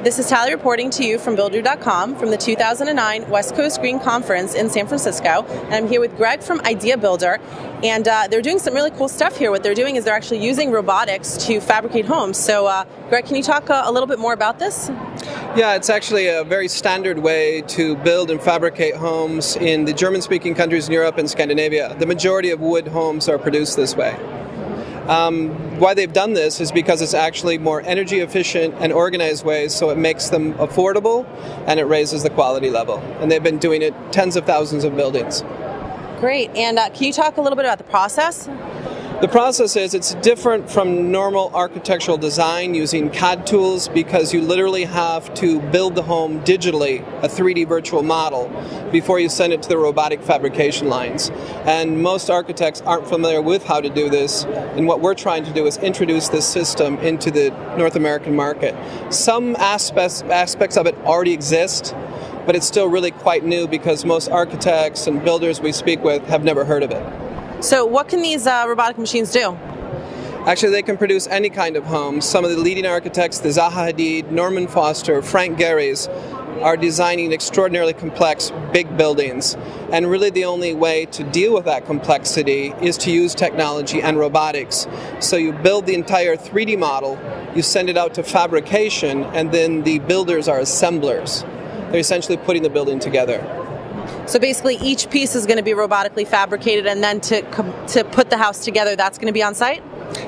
This is Tally reporting to you from buildaroo.com from the 2009 West Coast Green Conference in San Francisco. And I'm here with Greg from IDEAbuilder. And they're doing some really cool stuff here. What they're doing is they're actually using robotics to fabricate homes. So, Greg, can you talk a little bit more about this? Yeah, it's actually a very standard way to build and fabricate homes in the German-speaking countries in Europe and Scandinavia. The majority of wood homes are produced this way. Why they've done this is because it's actually more energy efficient and organized ways, so it makes them affordable and it raises the quality level. And they've been doing it tens of thousands of buildings. Great. And can you talk a little bit about the process? The process is it's different from normal architectural design using CAD tools because you literally have to build the home digitally, a 3D virtual model, before you send it to the robotic fabrication lines. And most architects aren't familiar with how to do this, and what we're trying to do is introduce this system into the North American market. Some aspects of it already exist, but it's still really quite new because most architects and builders we speak with have never heard of it. So what can these robotic machines do? Actually, they can produce any kind of home. Some of the leading architects, the Zaha Hadid, Norman Foster, Frank Gehry's, are designing extraordinarily complex, big buildings. And really the only way to deal with that complexity is to use technology and robotics. So you build the entire 3D model, you send it out to fabrication, and then the builders are assemblers. They're essentially putting the building together. So basically each piece is going to be robotically fabricated, and then to put the house together, that's going to be on site?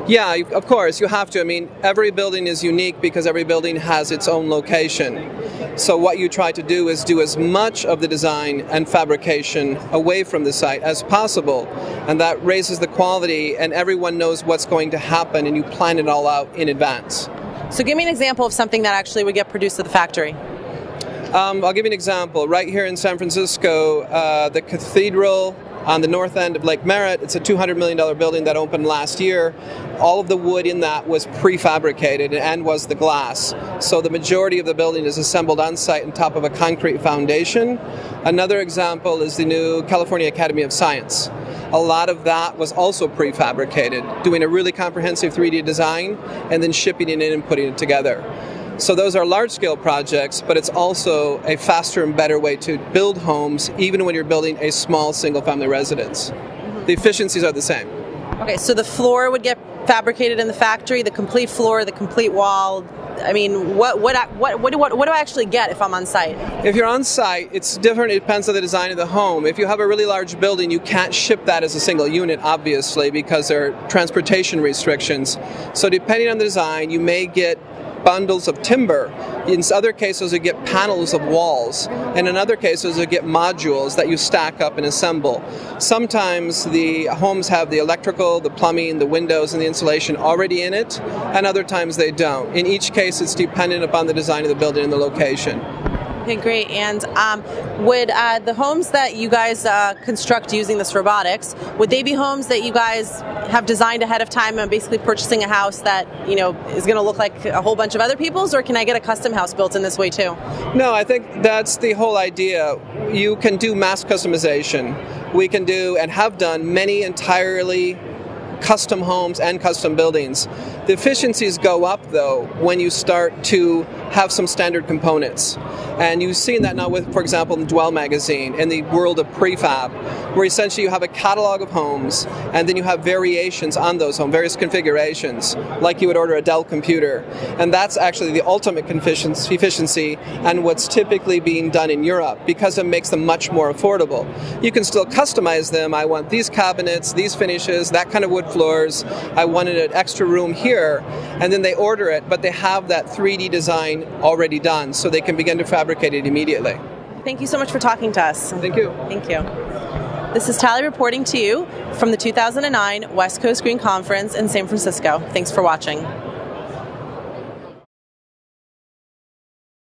Yeah, of course, you have to. I mean, every building is unique because every building has its own location. So what you try to do is do as much of the design and fabrication away from the site as possible, and that raises the quality and everyone knows what's going to happen and you plan it all out in advance. So give me an example of something that actually would get produced at the factory. I'll give you an example. Right here in San Francisco, the cathedral on the north end of Lake Merritt, it's a $200 million building that opened last year. All of the wood in that was prefabricated and was the glass. So the majority of the building is assembled on site on top of a concrete foundation. Another example is the new California Academy of Science. A lot of that was also prefabricated, doing a really comprehensive 3D design and then shipping it in and putting it together. So those are large-scale projects, but it's also a faster and better way to build homes, even when you're building a small single-family residence. The efficiencies are the same. Okay, so the floor would get fabricated in the factory, the complete floor, the complete wall. I mean, what do I actually get if I'm on site? If you're on site, it's different. It depends on the design of the home. If you have a really large building, you can't ship that as a single unit, obviously, because there are transportation restrictions. So depending on the design, you may get bundles of timber. In other cases, you get panels of walls. And in other cases, you get modules that you stack up and assemble. Sometimes the homes have the electrical, the plumbing, the windows, and the insulation already in it, and other times they don't. In each case, it's dependent upon the design of the building and the location. Okay, great. And would the homes that you guys construct using this robotics, would they be homes that you guys have designed ahead of time and basically purchasing a house that, you know, is going to look like a whole bunch of other people's, or can I get a custom house built in this way too? No, I think that's the whole idea. You can do mass customization. We can do and have done many entirely custom homes and custom buildings. The efficiencies go up, though, when you start to have some standard components. And you've seen that now with, for example, the Dwell magazine and the world of prefab, where essentially you have a catalog of homes and then you have variations on those homes, various configurations, like you would order a Dell computer. And that's actually the ultimate efficiency and what's typically being done in Europe because it makes them much more affordable. You can still customize them. I want these cabinets, these finishes, that kind of wood floors. I wanted an extra room here. And then they order it, but they have that 3D design already done, so they can begin to fabricate it immediately. Thank you so much for talking to us. Thank you. Thank you. This is Tally reporting to you from the 2009 West Coast Green Conference in San Francisco. Thanks for watching.